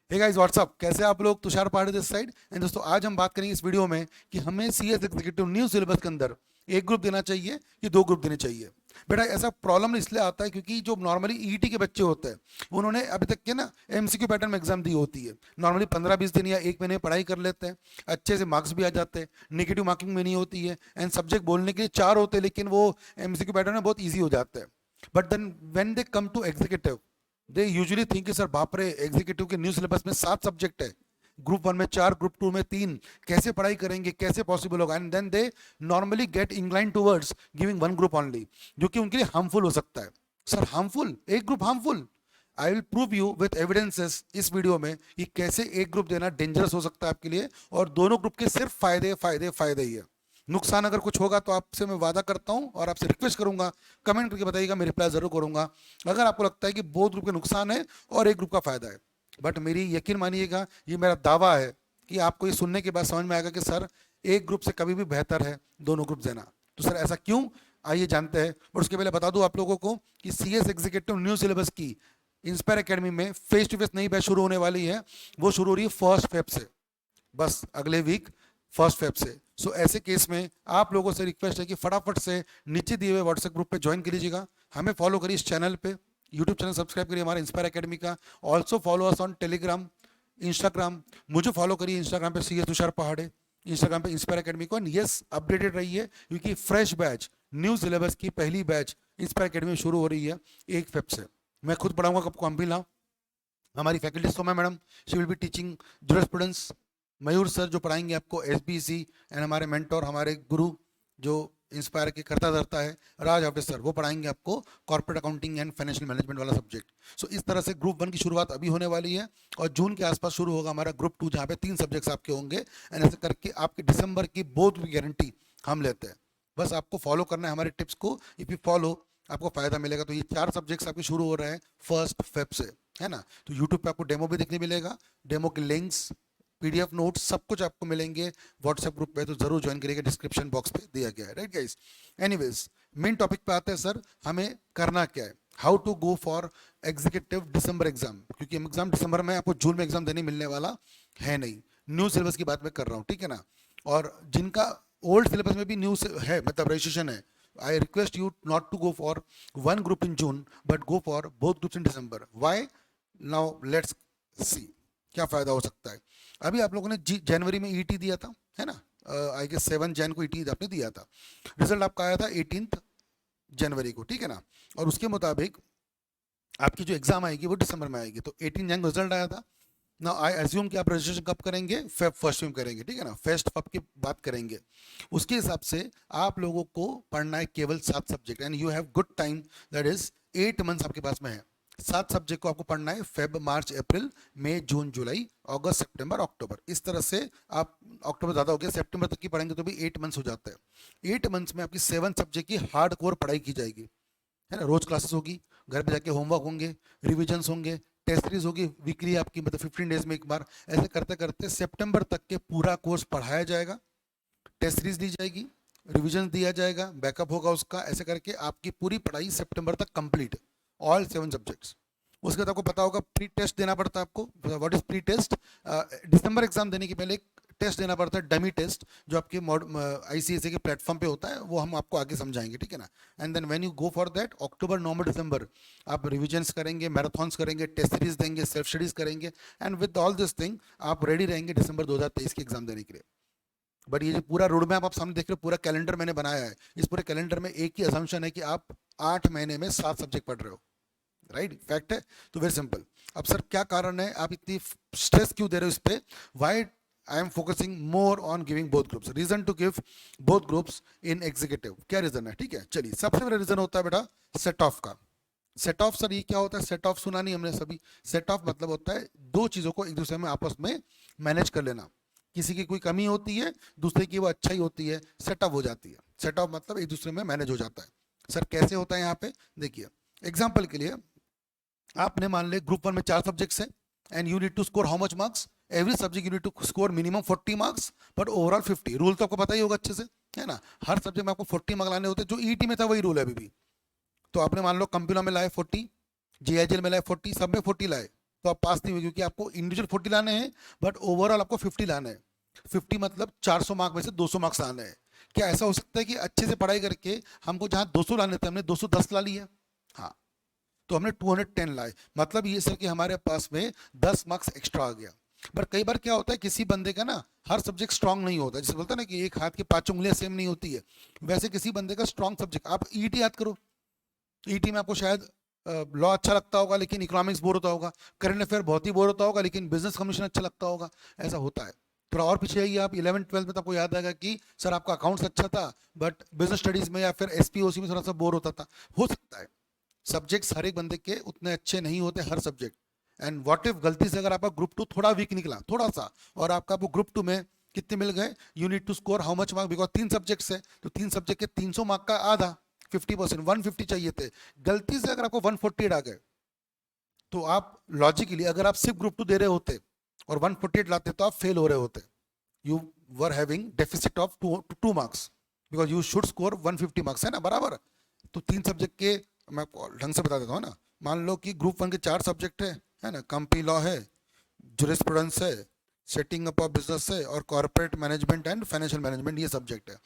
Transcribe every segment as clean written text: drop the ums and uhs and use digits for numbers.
Hey guys what's up, कैसे आप लोग? तुषार पाठक दिस साइड। एंड दोस्तों, आज हम बात करेंगे इस वीडियो में कि हमें सीएस एग्जीक्यूटिव न्यू सिलेबस के अंदर एक ग्रुप देना चाहिए कि दो ग्रुप देने चाहिए। बेटा, ऐसा प्रॉब्लम इसलिए आता है क्योंकि जो नॉर्मली ईटी के बच्चे होते हैं उन्होंने अभी तक के ना एमसीक्यू पैटर्न में एग्जाम दी होती है। नॉर्मली 15-20 दिन या एक महीने में पढ़ाई कर लेते हैं, अच्छे से मार्क्स भी आ जाते हैं, नेगेटिव मार्किंग में नहीं होती है, एंड सब्जेक्ट बोलने के लिए चार होते हैं लेकिन वो एमसीक्यू पैटर्न में बहुत ईजी हो जाता है। But then when they come to executive, they usually think कि सर बाप रे, एग्जीक्यूटिव के न्यू सिलेबस में 7 सब्जेक्ट है, ग्रुप वन में 4, ग्रुप टू में 3, कैसे पढ़ाई करेंगे, कैसे पॉसिबल होगा? And then they normally get incline towards giving one group only, जो कि उनके लिए हार्मफुल हो सकता है। Sir harmful? एक group harmful? I will prove you with evidences इस वीडियो में कि कैसे एक ग्रुप देना डेंजरस हो सकता है आपके लिए, और दोनों ग्रुप के सिर्फ फायदे फायदे फायदे ही है। नुकसान अगर कुछ होगा तो आपसे मैं वादा करता हूं और आपसे रिक्वेस्ट करूंगा, कमेंट करके बताइएगा, मैं रिप्लाई जरूर करूंगा अगर आपको लगता है कि बोथ ग्रुप के नुकसान है और एक ग्रुप का फायदा है। बट मेरी यकीन मानिएगा, ये मेरा दावा है कि आपको ये सुनने के बाद समझ में आएगा कि सर एक ग्रुप से कभी भी बेहतर है दोनों ग्रुप देना। तो सर ऐसा क्यों, आइए जानते हैं। और उसके पहले बता दूं आप लोगों को कि सीएस एग्जीक्यूटिव न्यू सिलेबस की इंस्पायर एकेडमी में फेस टू फेस नई बैच शुरू होने वाली है। वो शुरू हो रही है 1 फेब से, बस अगले वीक 1 फेब से। सो ऐसे केस में आप लोगों से रिक्वेस्ट है कि फटाफट से नीचे दिए हुए व्हाट्सएप ग्रुप पे ज्वाइन कर लीजिएगा, हमें फॉलो करिए इस चैनल पे, यूट्यूब चैनल सब्सक्राइब करिए हमारा इंस्पायर एकेडमी का। Also follow us on Telegram, Instagram. मुझे फॉलो करिए इंस्टाग्राम पे सी एस तुषार पहाड़े, इंस्टाग्राम पे इंस्पायर एकेडमी को। एंड यस, अपडेटेड रहिए क्योंकि फ्रेश बैच न्यू सिलेबस की पहली बैच इंस्पायर एकेडमी शुरू हो रही है 1 फेब से। मैं खुद पढ़ाऊंगा आपको, हम भी ना, हमारी फैकल्टीज तो मैं madam, she will be teaching students. Mayur sir जो पढ़ाएंगे आपको एसबीसी, एंड हमारे मेंटोर, हमारे गुरु जो इंस्पायर के करता धरता है, राज हाफिज सर, वो पढ़ाएंगे आपको corporate accounting and financial management वाला सब्जेक्ट। सो इस तरह से ग्रुप वन की शुरुआत अभी होने वाली है और जून के आसपास शुरू होगा हमारा ग्रुप टू, जहाँ पे 3 सब्जेक्ट्स आपके होंगे। एंड ऐसे करके आपके दिसंबर की बोर्ड की गारंटी हम लेते हैं। बस आपको फॉलो करना है हमारे टिप्स को, इफ यू फॉलो आपको फायदा मिलेगा। तो ये 4 सब्जेक्ट्स आपके शुरू हो रहे हैं 1 फेब से, है ना। तो यूट्यूब पे आपको डेमो भी देखने मिलेगा, डेमो के लिंक्स, पीडीएफ नोट्स, सब कुछ आपको मिलेंगे व्हाट्सएप ग्रुप पे, तो जरूर ज्वाइन करिएगा, डिस्क्रिप्शन बॉक्स पे दिया गया है, right guys. Anyways, main topic पे आते हैं सर, हमें करना क्या है, how to go for executive December exam, क्योंकि एग्जाम दिसंबर में, आपको जून में एग्जाम देने मिलने वाला है नहीं। न्यू सिलेबस की बात मैं कर रहा हूँ, ठीक है ना। और जिनका ओल्ड सिलेबस में भी न्यू है, मतलब रजिस्ट्रेशन है, I request you not to go for one group in June but go for both groups in December. Why? Now let's see क्या फायदा हो सकता है। अभी आप लोगों ने जनवरी में ईटी दिया था, है ना। आई गेस 7 जैन को ईटी आपने दिया था। रिजल्ट आपका आया था 18 जनवरी को, ठीक है ना। और उसके मुताबिक आपकी जो एग्जाम आएगी वो दिसंबर में आएगी। तो 18 जैन को रिजल्ट आया था ना। आई एज्यूम कि आप रजिस्ट्रेशन कब करेंगे? फेब फर्स्ट में करेंगे, ठीक है ना, फेस्ट फब की बात करेंगे। उसके हिसाब से आप लोगों को पढ़ना है केवल 7 subject, and you have good time, that is 8 months आपके पास में है। 7 सब्जेक्ट को आपको पढ़ना है, फेब, मार्च, अप्रैल, मई, जून, जुलाई, अगस्त, सितंबर, अक्टूबर। इस तरह से आप, अक्टूबर ज़्यादा हो गया, सितंबर तक की पढ़ेंगे तो भी 8 मंथ्स हो जाता है। 8 मंथ्स में आपकी 7 सब्जेक्ट की हार्ड कोर पढ़ाई की जाएगी, है ना। रोज क्लासेस होगी, घर पे जाके होमवर्क होंगे, रिविजन्स होंगे, टेस्ट सीरीज होगी वीकली आपकी, मतलब 15 डेज में एक बार। ऐसे करते करते सितंबर तक के पूरा कोर्स पढ़ाया जाएगा, टेस्ट सीरीज दी जाएगी, रिविजन दिया जाएगा, बैकअप होगा उसका। ऐसे करके आपकी पूरी पढ़ाई सितंबर तक कंप्लीट, ऑल 7 सब्जेक्ट्स। उसके बाद आपको पता होगा प्री टेस्ट देना पड़ता है आपको। What is pre test? December exam देने के पहले एक टेस्ट देना पड़ता है, डमी टेस्ट, जो आपके आईसीएसए के प्लेटफॉर्म पे होता है, वो हम आपको आगे समझाएंगे, ठीक है ना। And then when you go for that, अक्टूबर, नवंबर, दिसंबर आप रिविजन्स करेंगे, मैराथन्स करेंगे, टेस्ट सीरीज देंगे, सेल्फ स्टडीज करेंगे, and with all this thing आप रेडी रहेंगे दिसंबर 2023 की एग्जाम देने के लिए। बट ये जो पूरा रोड मैप आप सामने देख रहे हो, पूरा कैलेंडर मैंने बनाया है, इस पूरे कैलेंडर में एक ही असम्पशन है कि आप 8 महीने में 7 सब्जेक्ट पढ़ रहे हो, राइट। फैक्ट है। तो वेरी सिंपल। अब सर क्या कारण है, आप इतनी स्ट्रेस क्यों दे रहे हो इस पे? Why I am focusing more on giving both groups, reason to give both groups in executive, क्या रीजन है? ठीक है, चलिए। सबसे बड़ा रीजन होता है बेटा सेट ऑफ का। सेट ऑफ, सर ये क्या होता है? सेट ऑफ सुना नहीं हमने सभी। सेट ऑफ मतलब होता है दो चीजों को एक दूसरे में आपस में मैनेज कर लेना। किसी की कोई कमी होती है, दूसरे की वो अच्छाई होती है, सेटअप हो जाती है। सेट ऑफ मतलब एक दूसरे में मैनेज हो जाता है। सर कैसे होता है यहाँ पे? देखिए, एग्जाम्पल के लिए आपने मान ले ग्रुप वन में 4 सब्जेक्ट्स हैं, and you need to score how much marks? Every subject you need to score minimum 40 marks, but overall 50। Rule तो आपको पता ही होगा अच्छे से, है ना। हर सब्जेक्ट में आपको 40 मार्क्स लाने होते हैं, जो ईटी में था वही रूल है अभी भी। तो आपने मान लो कंप्यूटर में लाए 40, जीआईएल में लाए 40, सब में 40 लाए, तो आप पास नहीं हुए, क्योंकि आपको इंडिविजुअल 40 लाने हैं बट ओवरऑल आपको 50 लाने हैं। 50 मतलब 400 मार्क में से 200 मार्क्स आने हैं। क्या ऐसा हो सकता है कि अच्छे से पढ़ाई करके हमको जहाँ 200 लाने थे हमने 210 ला लिया? हाँ, तो हमने 210 लाए, मतलब ये सर कि हमारे पास में 10 मार्क्स एक्स्ट्रा आ गया। पर कई बार क्या होता है, किसी बंदे का ना हर सब्जेक्ट स्ट्रांग नहीं होता, जैसे बोलते हैं ना कि एक हाथ की 5 उंगलियां सेम नहीं होती है, वैसे किसी बंदे का स्ट्रांग सब्जेक्ट, आप ईटी याद करो, ईटी में आपको शायद लॉ अच्छा लगता होगा लेकिन इकोनॉमिक्स बोर होता होगा, करंट अफेयर बहुत ही बोर होता होगा लेकिन बिजनेस कमीशन अच्छा लगता होगा, ऐसा होता है। थोड़ा और पीछे आइए आप, 11th 12th में तो आपको याद आएगा कि सर आपका अकाउंट्स अच्छा था बट बिजनेस स्टडीज में या फिर एसपीओसी में थोड़ा सा बोर होता था, हो सकता है। सब्जेक्ट्स हर एक बंदे के उतने अच्छे नहीं होते हर सब्जेक्ट। एंड व्हाट इफ गलती से अगर आपका ग्रुप 2 थोड़ा वीक निकला थोड़ा सा, और आपका वो ग्रुप 2 में कितने मिल गए, you need to score how much mark, because 3 subjects है तो 3 सब्जेक्ट के 300 मार्क का आधा, 50%, 150 चाहिए थे, गलती से अगर आपको 148 आ गए, तो आप लॉजिकली अगर आप सिर्फ ग्रुप 2 दे रहे होते और 148 लाते तो आप फेल हो रहे होते, you were having deficit of 2 marks, because you should score 150 marks, है ना बराबर। तो 3 सब्जेक्ट के, मैं आपको ढंग से बता देता हूँ ना, मान लो कि ग्रुप 1 के 4 सब्जेक्ट है ना, कंपनी लॉ है, जुरिस्प्रूडेंस है, सेटिंग अप ऑफ बिजनेस है, और corporate management and financial management, ये सब्जेक्ट है।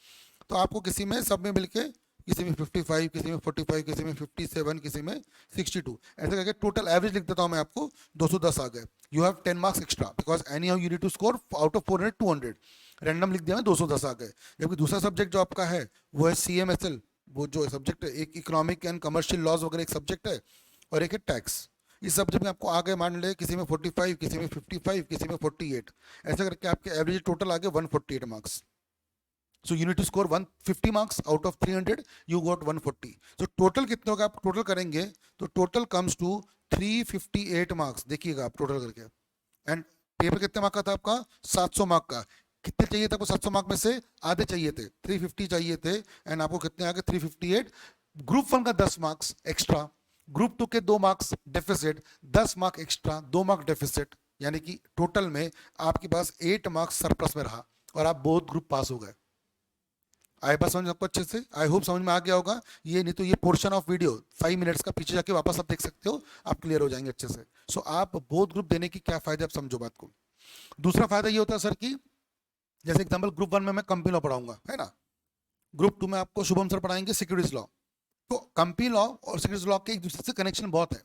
तो आपको किसी में सब में मिलके, किसी में 55, किसी में 45, किसी में 57, किसी में 62, ऐसे करके टोटल एवरेज लिख देता हूँ मैं आपको, 210 आ गए। You have 10 marks extra because anyhow you need to score out of 400 200, random लिख दिया मैं, 210 आ गए। जबकि दूसरा सब्जेक्ट जो आपका है वो है CMSL, वो जो सब्जेक्ट है, एक इकोनॉमिक एंड कमर्शियल लॉज वगैरह एक सब्जेक्ट है, और एक है टैक्स। इस सब्जेक्ट में आपको आगे मान ले किसी में 45, किसी में 55, किसी में 48, ऐसा करके आपके एवरेज टोटल आ गए 148 marks. So you need to score 150 marks out of 300, you got 140. So total कितने होगा, आप टोटल करेंगे तो टोटल कम्स टू 358 मार्क्स, देखिएगा आप टोटल करके। एंड पेपर कितने मार्क का था आपका, 700 मार्क का। कितने चाहिए थे आपको 700 मार्क में से, आधे चाहिए थे, 350 चाहिए थे, एंड आपको कितने आ गए 358। ग्रुप 1 का 10 मार्क्स एक्स्ट्रा, ग्रुप 2 के 2 marks deficit, 10 mark extra, 2 mark deficit, यानी कि टोटल में आपके पास 8 मार्क्स सरप्लस में रहा और आप बोथ ग्रुप पास हो गए। आए बात समझ में आपको अच्छे से, आई होप समझ में आ गया होगा। ये नहीं तो ये पोर्शन ऑफ वीडियो 5 मिनट्स का पीछे जाके वापस आप देख सकते हो, आप क्लियर हो जाएंगे अच्छे से। सो आप बोथ ग्रुप देने की क्या फायदे, आप समझो बात को। दूसरा फायदा ये होता है सर कि जैसे एग्जाम्पल ग्रुप 1 में मैं कंपनी लॉ पढ़ाऊंगा, है ना, ग्रुप 2 में आपको शुभम सर पढ़ाएंगे सिक्योरिटीज लॉ। तो कंपनी लॉ और सिक्योरिटीज लॉ के एक दूसरे से कनेक्शन बहुत है,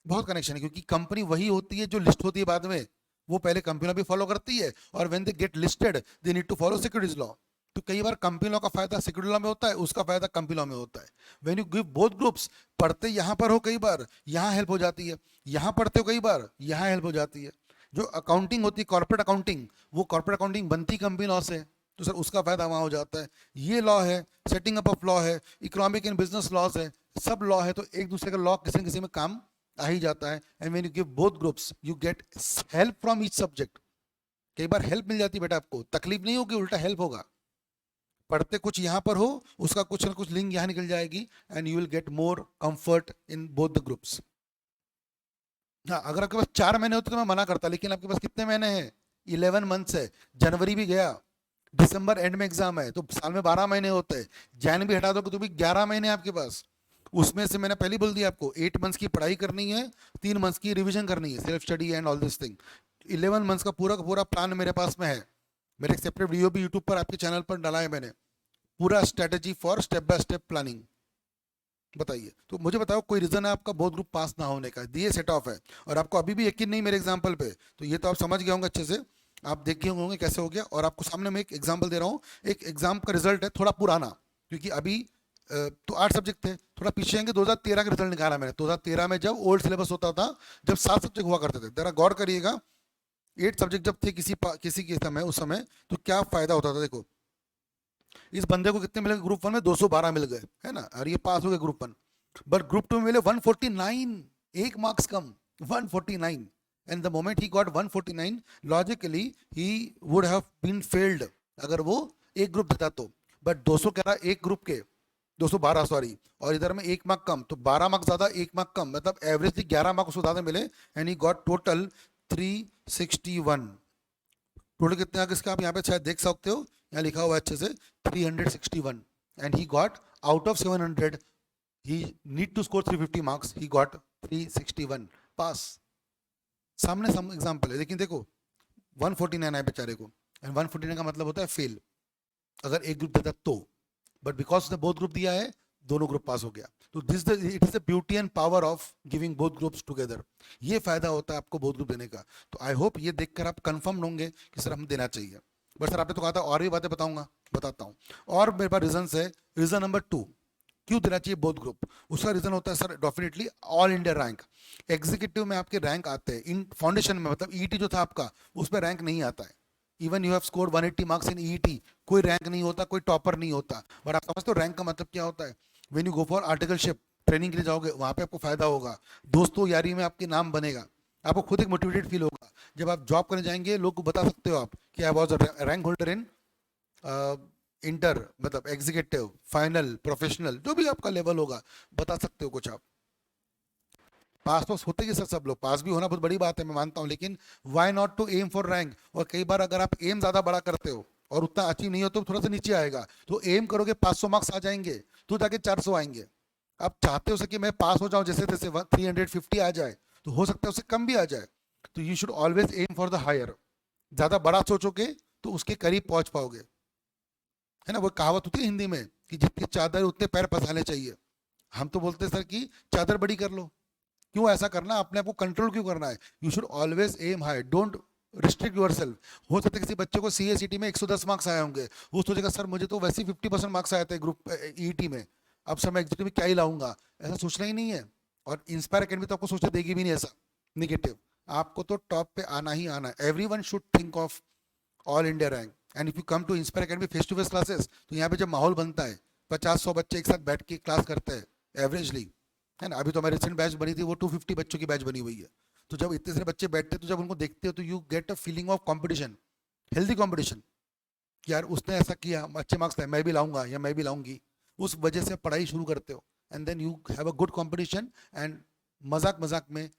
बहुत कनेक्शन है, क्योंकि कंपनी वही होती है जो लिस्ट होती है बाद में, वो पहले कंपनी लॉ भी फॉलो करती है, और when they get listed they need to follow securities law. तो कई बार कंपनी लॉ का फायदा सिक्योरिटी लॉ में होता है, उसका फायदा कंपनी लॉ में होता है। When you give both groups, पढ़ते यहाँ पर हो कई बार यहाँ हेल्प हो जाती है, यहाँ पढ़ते हो कई बार यहाँ हेल्प हो जाती है। जो अकाउंटिंग होती है कॉर्पोरेट अकाउंटिंग, वो कॉर्पोरेट अकाउंटिंग बनती कंपनी लॉ से, तो सर उसका फायदा वहाँ हो जाता है। ये लॉ है, सेटिंग अप ऑफ लॉ है, इकोनॉमिक एंड बिजनेस लॉज है, सब लॉ है, तो एक दूसरे का लॉ किसी न किसी में काम आ ही जाता है। And when you give both groups you get help from each subject. कई बार हेल्प मिल जाती है बेटा, आपको तकलीफ नहीं होगी, उल्टा हेल्प होगा। पढ़ते कुछ यहाँ पर हो, उसका कुछ ना कुछ लिंक यहाँ निकल जाएगी, and you will get more comfort in both the groups. हाँ, अगर आपके पास 4 महीने होते तो मैं मना करता, लेकिन आपके पास कितने महीने हैं, 11 मंथ्स है, जनवरी भी गया, दिसंबर एंड में एग्जाम है, तो साल में 12 महीने होते हैं, जैन भी हटा दोगे तो भी 11 महीने आपके पास। उसमें से मैंने पहले बोल दिया आपको 8 मंथ्स की पढ़ाई करनी है, 3 मंथ्स की रिवीजन करनी है, self study and all this thing. 11 months का पूरा प्लान मेरे पास में है। मेरे एक सेपरेट वीडियो भी यूट्यूब पर आपके चैनल पर डाला है मैंने, पूरा strategy for step by step planning. बताइए, तो मुझे बताओ कोई रीजन है आपका बहुत ग्रुप पास ना होने का, ये सेट ऑफ है, और आपको अभी भी यकीन नहीं मेरे एग्जाम्पल पे, तो ये तो आप समझ गए होंगे अच्छे से, आप देख गए होंगे कैसे हो गया। और आपको सामने में एक एग्जाम्पल दे रहा हूँ, एक एग्जाम का रिजल्ट है थोड़ा पुराना, क्योंकि अभी तो 8 सब्जेक्ट थे, थोड़ा पीछे आएंगे, 2013 का रिजल्ट निकाला मैंने, 2013 में जब ओल्ड सिलेबस होता था, जब 7 सब्जेक्ट हुआ करते थे, जरा गौर करिएगा, 8 सब्जेक्ट जब थे किसी के समय, उस समय तो क्या फायदा होता था। देखो इस बंदे को कितने मिले ग्रुप 1 में, 212 मिल गए, है ना, और ये पास हो गए ग्रुप 1। बट ग्रुप 2 में मिले 149, 1 मार्क्स कम, 149। And the moment he got 149, logically he would have been failed अगर वो एक ग्रुप देता तो। बट 200 कह रहा एक ग्रुप के, 212 सॉरी, और इधर में 1 मार्क कम, तो 12 मार्क्स ज्यादा 1 मार्क कम, मतलब एवरेज 11 मार्क्स उसको ज्यादा मिले, and he got total 361। Total कितने आ गए इसके, आप यहाँ पे शायद देख सकते हो, यहाँ लिखा हुआ है अच्छे से 361, and he got out of 700, he need to score 350 marks, he got 361, pass। सामने एग्जाम्पल है, लेकिन देखो 149 है बेचारे को, एंड 149 का मतलब होता है फेल, अगर एक ग्रुप देता तो, बट बिकॉज उसने बोथ ग्रुप दिया है, दोनों ग्रुप पास हो गया। तो this it is the beauty and power of giving both groups together, ये फायदा होता है आपको बोथ ग्रुप देने का। तो आई होप ये देखकर आप कंफर्म होंगे कि सर हम देना चाहिए। बट सर आपने तो कहा था और भी बातें बताऊंगा, बताता हूँ। और मेरे पास रीजन है। रीजन नंबर 2, क्यों देना चाहिए बोथ ग्रुप, उसका रीजन होता है sir definitely all India rank. Executive में आपके रैंक आते हैं, इन फाउंडेशन में मतलब ईटी जो था आपका, उसमें रैंक नहीं आता है। Even you have scored 180 marks in ET, कोई रैंक नहीं होता, कोई टॉपर नहीं होता। बट आप समझते हो रैंक का मतलब क्या होता है? When you go for articleship training के लिए जाओगे, वहां पे आपको फायदा होगा, दोस्तों यारी में आपके नाम बनेगा, आपको खुद एक मोटिवेटेड फील होगा। जब आप जॉब करने जाएंगे, लोग को बता सकते हो आप कि I was rank holder in inter, मतलब एग्जीक्यूटिव, फाइनल, प्रोफेशनल, जो भी आपका लेवल होगा बता सकते हो कुछ आप। पास तो होते ही सर सब लोग, पास भी होना बहुत बड़ी बात है मैं मानता हूँ, लेकिन why not to aim for rank. और कई बार अगर आप एम ज्यादा बड़ा करते हो और उतना अचीव नहीं हो तो थोड़ा सा नीचे आएगा, तो एम करोगे 500 मार्क्स आ जाएंगे, तो जाके 400 आएंगे। आप चाहते हो सर कि मैं पास हो जाऊं जैसे तैसे 350 आ जाए, तो हो सकता है उससे कम भी आ जाए। तो you should always aim for the higher. ज्यादा बड़ा सोचोगे तो उसके करीब पहुंच पाओगे, है ना। वो कहावत होती है हिंदी में कि जितनी चादर उतने पैर पसारने चाहिए। हम तो बोलते हैं सर कि चादर बड़ी कर लो, क्यों ऐसा करना, अपने आप को कंट्रोल क्यों करना है? You should always aim high, don't restrict your self. हो सकता है किसी बच्चे को सीएसईटी में 110 मार्क्स आए होंगे, वो सोचेगा सर मुझे तो वैसे ही 50% मार्क्स आए थे ग्रुप ईटी में, अब सर मैं एग्जीक्यूटिव में क्या ही लाऊंगा, ऐसा सोचना ही नहीं है। और इंस्पायर अकेडमी तो आपको सोचने देगी भी नहीं ऐसा निगेटिव। आपको तो टॉप पे आना ही आना है। Every one should think of all India rank. And if you come to Inspire Academy face to face classes, तो यहाँ पे जब माहौल बनता है, 50-100 बच्चे एक साथ बैठ के क्लास करते हैं एवरेजली, है ना। अभी तो हमारी रिसेंट बैच बनी थी, वो 250 बच्चों की बैच बनी हुई है। तो जब इतने सारे बच्चे बैठते हैं, तो जब उनको देखते हो तो you get a feeling of competition, healthy competition. यार उसने ऐसा किया, अच्छे मार्क्स लाए, मैं भी लाऊंगा या मैं भी लाऊंगी। उस वजह से पढ़ाई शुरू करते हो, and then you have a good competition, एंड मजाक मजाक में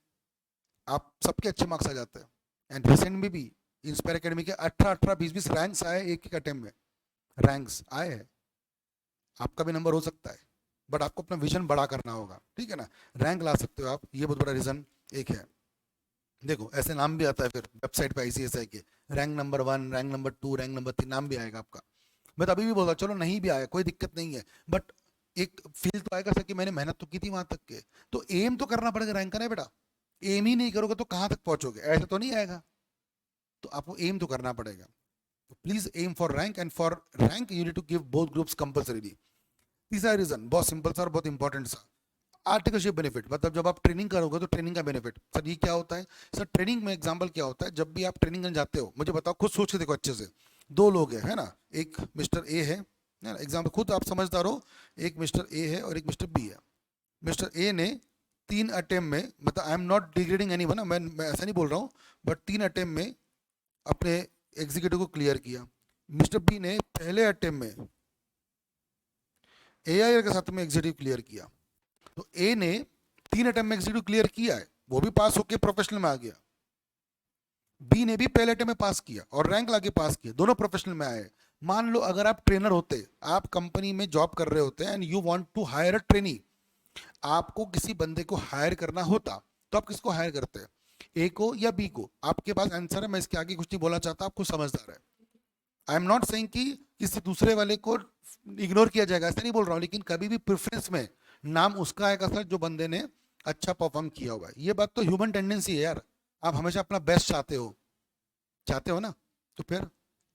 आप सबके अच्छे मार्क्स आ जाते हैं। एंड रिसेंट में भी इंस्पायर अकेडमी के 18-18, 20-20 रैंक्स आए एक एक अटेम्प्ट में, रैंक्स आए हैं। आपका भी नंबर हो सकता है, बट आपको अपना विजन बड़ा करना होगा, ठीक है ना। रैंक ला सकते हो आप, ये बहुत बड़ा रीजन एक है। देखो ऐसे नाम भी आता है फिर वेबसाइट पे आईसीएसआई के, rank number 1, rank number 2, rank number 3, नाम भी आएगा आपका। मैं तो अभी भी बोल रहा, चलो नहीं भी आया कोई दिक्कत नहीं है, बट एक फील तो आएगा सर कि मैंने मेहनत तो की थी वहां तक के। तो एम तो करना पड़ेगा रैंक का ना बेटा। एम ही नहीं करोगे तो कहाँ तक पहुंचोगे, ऐसे तो नहीं आएगा। तो आपको एम तो करना पड़ेगा। Please aim for rank, and for rank you need to give both groups compulsorily. तीसरा रीजन बहुत सिंपल सा और बहुत इंपॉर्टेंट सा, आर्टिकलशिप बेनिफिट। मतलब जब आप ट्रेनिंग करोगे तो ट्रेनिंग का बेनिफिट सर ये क्या होता है? सर ट्रेनिंग में एग्जांपल क्या होता है, जब भी आप ट्रेनिंग में जाते हो, मुझे बताओ, खुद सोच के देखो अच्छे से। दो लोग हैं, है ना, एक मिस्टर ए है ना, एग्जाम्पल खुद आप समझदार हो, एक मिस्टर ए है और एक मिस्टर बी है। मिस्टर ए ने 3 अटेम्प्ट में, मतलब I am not degrading anyone, मैं ऐसा नहीं बोल रहा हूँ, बट 3 अटेम्प्ट में अपने एग्जीक्यूटिव को क्लियर किया। मिस्टर बी ने पहले अटेम्प्ट में एआई के साथ में एग्जीक्यूटिव क्लियर किया। तो ए ने 3 अटेम्प्ट में एग्जीक्यूटिव क्लियर किया है, वो भी पास होकर प्रोफेशनल में आ गया। बी ने भी पहले अटेम्प्ट में पास किया और रैंक लाके पास किया, दोनों प्रोफेशनल में आए। मान लो अगर आप ट्रेनर होते, आप कंपनी में जॉब कर रहे होते and you want to hire a trainee, आपको किसी बंदे को हायर करना होता तो आप किसको हायर करते हैं, ए को या बी को? आपके पास आंसर है, मैं इसके आगे कुछ नहीं बोलना चाहता, आप कुछ समझदार है। आई एम नॉट सेइंग कि किसी दूसरे वाले को इग्नोर किया जाएगा, ऐसा नहीं बोल रहा हूँ, लेकिन कभी भी प्रेफरेंस में नाम उसका आएगा सर जो बंदे ने अच्छा परफॉर्म किया हुआ है। ये बात तो ह्यूमन टेंडेंसी है यार, आप हमेशा अपना बेस्ट चाहते हो ना। तो फिर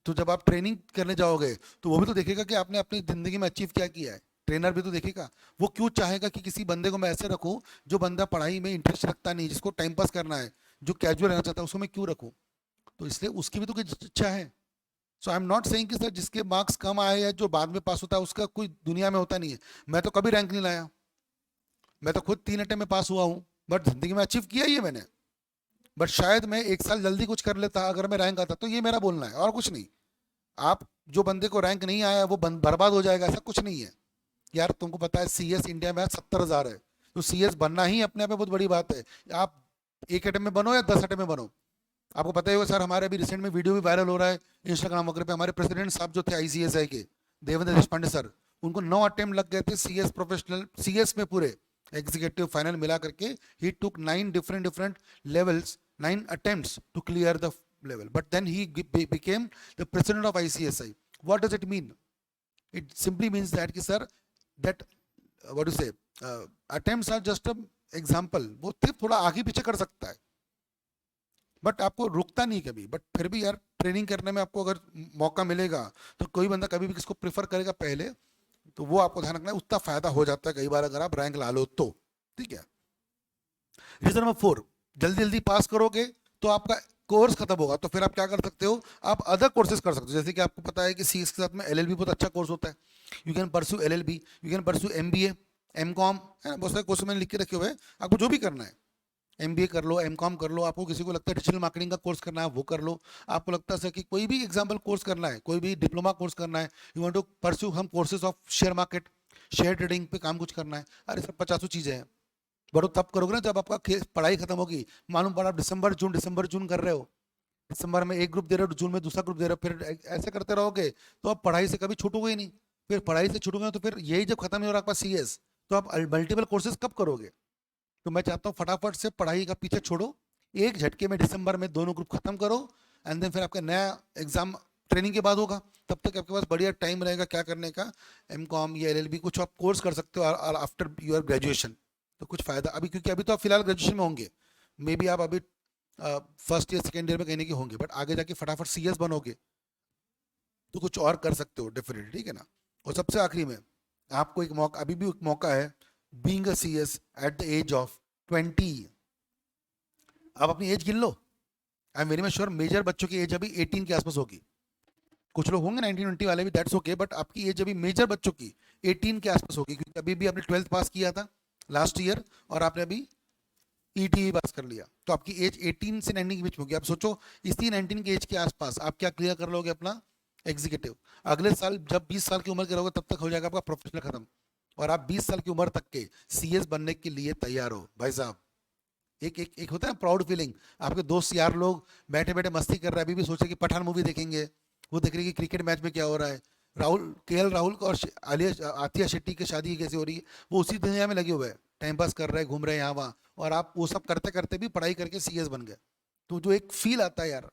तो जब आप ट्रेनिंग करने जाओगे तो वो भी तो देखेगा कि आपने अपनी जिंदगी में अचीव क्या किया है। ट्रेनर भी तो देखेगा, वो क्यों चाहेगा कि किसी बंदे को मैं ऐसे रखूं जो बंदा पढ़ाई में इंटरेस्ट रखता नहीं, जिसको टाइम पास करना है, जो कैजुअल रहना चाहता है, उसको मैं क्यों रखूं? तो इसलिए उसकी भी तो कुछ इच्छा है। सो आई एम नॉट सेइंग कि सर जिसके मार्क्स कम आए या जो बाद में पास होता है उसका कोई दुनिया में होता नहीं है। मैं तो कभी रैंक नहीं लाया, मैं तो खुद 3 अटेम्प्ट में पास हुआ हूँ, बट जिंदगी में अचीव किया ही है मैंने। बट शायद मैं 1 साल जल्दी कुछ कर लेता अगर मैं रैंक आता, तो ये मेरा बोलना है और कुछ नहीं। आप जो बंदे को रैंक नहीं आया वो बर्बाद हो जाएगा, ऐसा कुछ नहीं है। यार तुमको पता है सीएस इंडिया में आज 70,000 है, तो सीएस बनना ही अपने आप में बहुत बड़ी बात है। आप एक अटेम्प्ट में बनो या 10 अटेम्प्ट में बनो। आपको पता ही होगा सर, हमारे अभी रिसेंट में वीडियो भी वायरल हो रहा है इंस्टाग्राम वगैरह पे, हमारे प्रेसिडेंट साहब जो थे आईसीएसआई के, देवेंद्र देश पांडे सर, उनको 9 अटेम्प्ट लग गए थे सीएस प्रोफेशनल, सीएस में पूरे एग्जीक्यूटिव फाइनल मिला करके। ही टुक 9 different different levels 9 attempts to clear the level, but then he became the president of ICSI. What does it mean? It simply means that कि sir, that what do you say, attempts are just a example. वो सिर्फ थोड़ा आगे पीछे कर सकता है, but आपको रुकता नहीं कभी. बट फिर भी यार ट्रेनिंग करने में आपको अगर मौका मिलेगा तो कोई बंदा कभी भी किसको प्रेफर करेगा पहले, तो वो आपको ध्यान रखना है, उतना फायदा हो जाता है कई बार अगर आप रैंक ला लो तो. ठीक है. रीजन नंबर 4, जल्दी जल्दी पास करोगे तो आपका कोर्स खत्म होगा, तो फिर आप क्या कर सकते हो, आप अदर कोर्सेज कर सकते हो. जैसे कि आपको पता है कि सीएस के साथ में एलएलबी बहुत अच्छा कोर्स होता है. You can pursue LLB, you can pursue MBA, MCom, है ना, बहुत सारे कोर्स मैंने लिख के रखे हुए हैं. आपको जो भी करना है, एमबीए कर लो, एमकॉम कर लो, आपको किसी को लगता है डिजिटल मार्केटिंग का कोर्स करना है वो कर लो, आपको लगता है कि कोई भी एग्जाम्पल कोर्स करना है, कोई भी डिप्लोमा कोर्स करना है, यू वांट टू परस्यू हम courses of share market, share trading पे काम कुछ करना है, अरे सब 50 चीज़ें हैं. बड़ो तब करोगे ना जब आपका पढ़ाई खत्म होगी. मालूम पड़ा आप दिसंबर जून कर रहे हो, दिसंबर में एक ग्रुप दे रहे हो, जून में दूसरा ग्रुप दे रहे हो, फिर ऐसे करते रहोगे तो आप पढ़ाई से कभी छूटोगे ही नहीं. फिर पढ़ाई से छूटोगे तो फिर यही जब खत्म नहीं हो रहा आपका सीएस, तो आप मल्टीपल कोर्सेज कब करोगे. तो मैं चाहता हूँ फटाफट से पढ़ाई का पीछे छोड़ो, एक झटके में दिसंबर में दोनों ग्रुप खत्म करो, एंड देन फिर आपका नया एग्जाम ट्रेनिंग के बाद होगा. तब तक आपके पास बढ़िया टाइम रहेगा क्या करने का, एमकॉम या एलएलबी कुछ आप कोर्स कर सकते हो आफ्टर योर ग्रेजुएशन. तो कुछ फायदा अभी, क्योंकि अभी तो आप फिलहाल ग्रेजुएशन में होंगे, मे बी आप अभी फर्स्ट ईयर सेकेंड ईयर में कहने के होंगे, बट आगे जाके फटाफट सीएस बनोगे तो कुछ और कर सकते हो डेफिनेटली. ठीक है ना. और सबसे आखिरी में आपको एक मौका, अभी भी एक मौका है, being a CS at the age of 20. आप अपनी एज गिन लो. I am very much sure major बच्चों की एज अभी 18 के आसपास होगी. कुछ लोग होंगे 1920 वाले भी, दैट्स ओके, बट आपकी एज अभी मेजर बच्चों की 18 के आसपास होगी, क्योंकि अभी भी आपने 12th पास किया था लास्ट ईयर और आपने अभी ईटी पास कर लिया, तो आपकी एज 18 से 19 के बीच में होगी. आप सोचो इसी 19 के एज के आसपास आप क्या क्लियर कर लोगे अपना एग्जीक्यूटिव. अगले साल जब 20 साल की उम्र के रहोगे तब तक हो जाएगा आपका प्रोफेशनल खत्म, और आप 20 साल की उम्र तक के सीएस बनने के लिए तैयार हो भाई साहब. एक एक एक होता है ना प्राउड फीलिंग. आपके दोस्त यार लोग बैठे बैठे मस्ती कर रहे हैं, अभी भी सोचे कि पठान मूवी देखेंगे, वो देख रहे हैं कि क्रिकेट मैच में क्या हो रहा है, राहुल और आलिया आतिया शेट्टी की शादी कैसे हो रही है, वो उसी दुनिया में लगे हुए हैं, टाइम पास कर रहे हैं, घूम रहे हैं यहाँ वहाँ, और आप वो सब करते करते भी पढ़ाई करके सीएस बन गए. तो जो एक फील आता है यार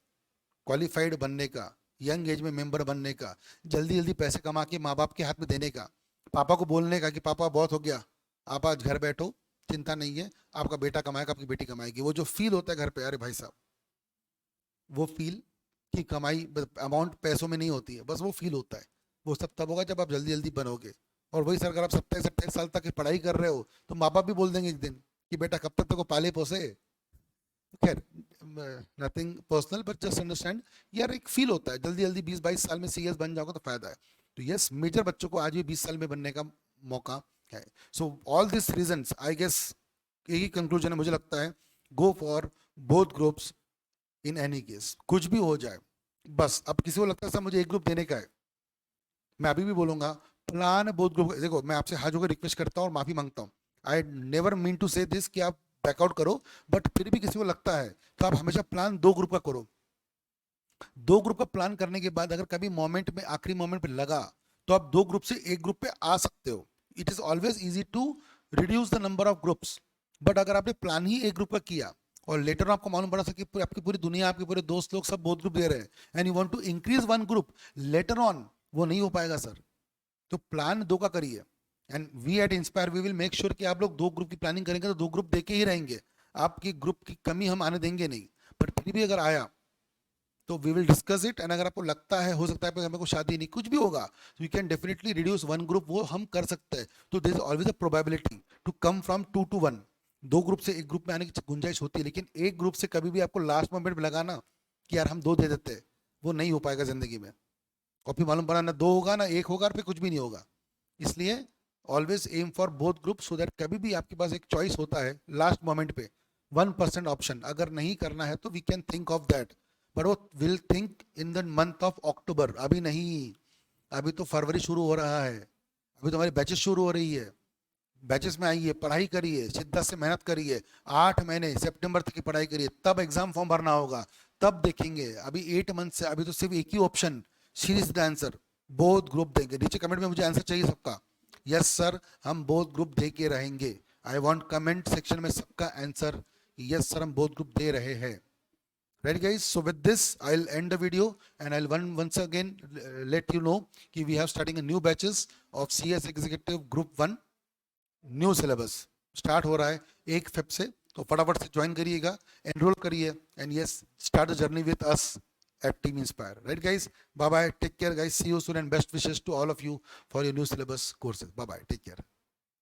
क्वालिफाइड बनने का, यंग एज में मेंबर बनने का, जल्दी जल्दी पैसे कमा के माँ बाप के हाथ में देने का, पापा को बोलने का कि पापा बहुत हो गया, आप आज घर बैठो, चिंता नहीं है, आपका बेटा कमाएगा, आपकी बेटी कमाएगी, वो जो फील होता है घर पे, अरे भाई साहब, वो फील की कमाई अमाउंट पैसों में नहीं होती है, बस वो फील होता है. वो सब तब होगा जब आप जल्दी जल्दी बनोगे. और वही सर, अगर आप 27-28 साल तक पढ़ाई कर रहे हो तो माँ बाप भी बोल देंगे एक दिन कि बेटा कब तक को पाले पोसे. खैर, nothing personal, but just understand यार, एक फील होता है जल्दी जल्दी 20-22 साल में सीएस बन जाओगे तो फायदा है. तो यस, मेजर बच्चों को आज भी 20 साल में बनने का मौका है. So all this reasons, I guess यही कंक्लूजन है मुझे लगता है, go for both groups in any case, कुछ भी हो जाए. बस अब किसी को लगता है सर मुझे एक ग्रुप देने का है, मैं अभी भी बोलूंगा प्लान बोथ ग्रुप. देखो मैं आपसे हाथ जोड़कर रिक्वेस्ट करता हूँ और माफी मांगता हूँ, आई नेवर मीन टू से दिस कि आप बैकआउट करो, बट फिर भी किसी को लगता है तो आप हमेशा प्लान 2 ग्रुप का करो. 2 ग्रुप का प्लान करने के बाद अगर कभी मोमेंट में, आखिरी मोमेंट पे लगा, तो आप 2 ग्रुप से एक ग्रुप पे आ सकते हो. It is always easy to reduce the number of groups. But अगर आपने प्लान ही एक ग्रुप का किया और लेटर आपको मालूम पड़ा कि आपकी पूरी दुनिया, आपके पूरे दोस्त लोग सब बोथ ग्रुप दे रहे हैं, and you want to increase one group later on, वो नहीं हो पाएगा सर. तो प्लान 2 का करिए, and we at Inspire we will make sure कि आप लोग 2 ग्रुप की प्लानिंग करेंगे तो 2 ग्रुप देके ही रहेंगे. आपकी ग्रुप की कमी हम आने देंगे नहीं, पर फिर भी अगर आया तो we will discuss it. And अगर आपको लगता है हो सकता है हमें को शादी नहीं, कुछ भी होगा, तो we can definitely reduce one group, वो हम कर सकते हैं. तो there is always a probability to come from 2 to 1. 2 group से एक ग्रुप में आने की गुंजाइश होती है, लेकिन एक ग्रुप से कभी भी आपको लास्ट मोमेंट में लगाना कि यार हम 2 दे देते हैं, वो नहीं हो पाएगा जिंदगी में. और फिर मालूम पड़ा ना 2 होगा ना 1 होगा, और फिर कुछ भी नहीं होगा. इसलिए always aim for both group, so that कभी भी आपके पास एक चॉइस होता है लास्ट मोमेंट पे 1% ऑप्शन. अगर नहीं करना है तो we can think of that, but वो will think in the month of October, अभी नहीं. अभी तो फरवरी शुरू हो रहा है, अभी तो हमारी बैचेस शुरू हो रही है. बैचेस में आइए, पढ़ाई करिए, शिद्दत से मेहनत करिए, 8 महीने सितंबर तक की पढ़ाई करिए, तब एग्जाम फॉर्म भरना होगा, तब देखेंगे. अभी 8 मंथ से अभी तो सिर्फ एक ही option, series the answer, both group देंगे. नीचे कमेंट में मुझे आंसर चाहिए सबका, यस सर हम बोथ ग्रुप दे के रहेंगे. आई वांट कमेंट सेक्शन में सबका आंसर, यस सर हम बोथ ग्रुप दे रहे हैं. Right guys, so with this I'll end the video and I'll once again let you know कि we have starting a new batches of CS Executive Group 1 new syllabus start हो रहा है 1 Feb से, तो फटाफट से ज्वाइन करिएगा, enrol करिए and yes start the journey with us at Team Inspire. Right guys, bye bye, take care guys, see you soon and best wishes to all of you for your new syllabus courses. Bye bye, take care.